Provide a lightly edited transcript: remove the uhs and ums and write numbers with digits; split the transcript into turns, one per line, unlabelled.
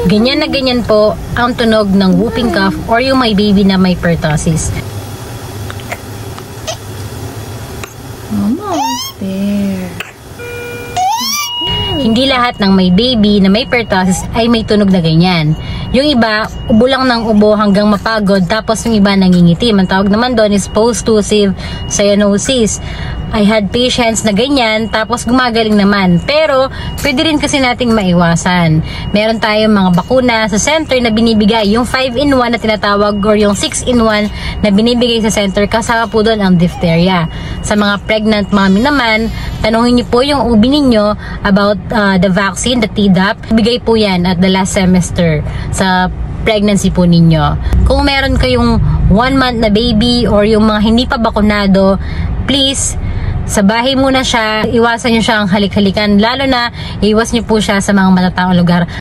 Ganyan na ganyan po ang tunog ng whooping cough or yung may baby na may pertussis.
There.
Hindi lahat ng may baby na may pertussis ay may tunog na ganyan. Yung iba, ubo lang ng ubo hanggang mapagod, tapos yung iba nangingitim. Ang tawag naman doon is post-tussive cyanosis. I had patients na ganyan, tapos gumagaling naman. Pero, pwede rin kasi nating maiwasan. Meron tayong mga bakuna sa center na binibigay. Yung 5-in-1 na tinatawag or yung 6-in-1 na binibigay sa center, kasama po doon ang diphtheria. Sa mga pregnant mommy naman, tanungin niyo po yung ubi ninyo about the vaccine, the Tdap. Bigay po yan at the last semester sa pregnancy po ninyo. Kung meron kayong 1 month na baby or yung mga hindi pa bakunado, please, sa bahay muna siya, iwasan niyo siyang halik-halikan, lalo na iwas niyo po siya sa mga matataong lugar.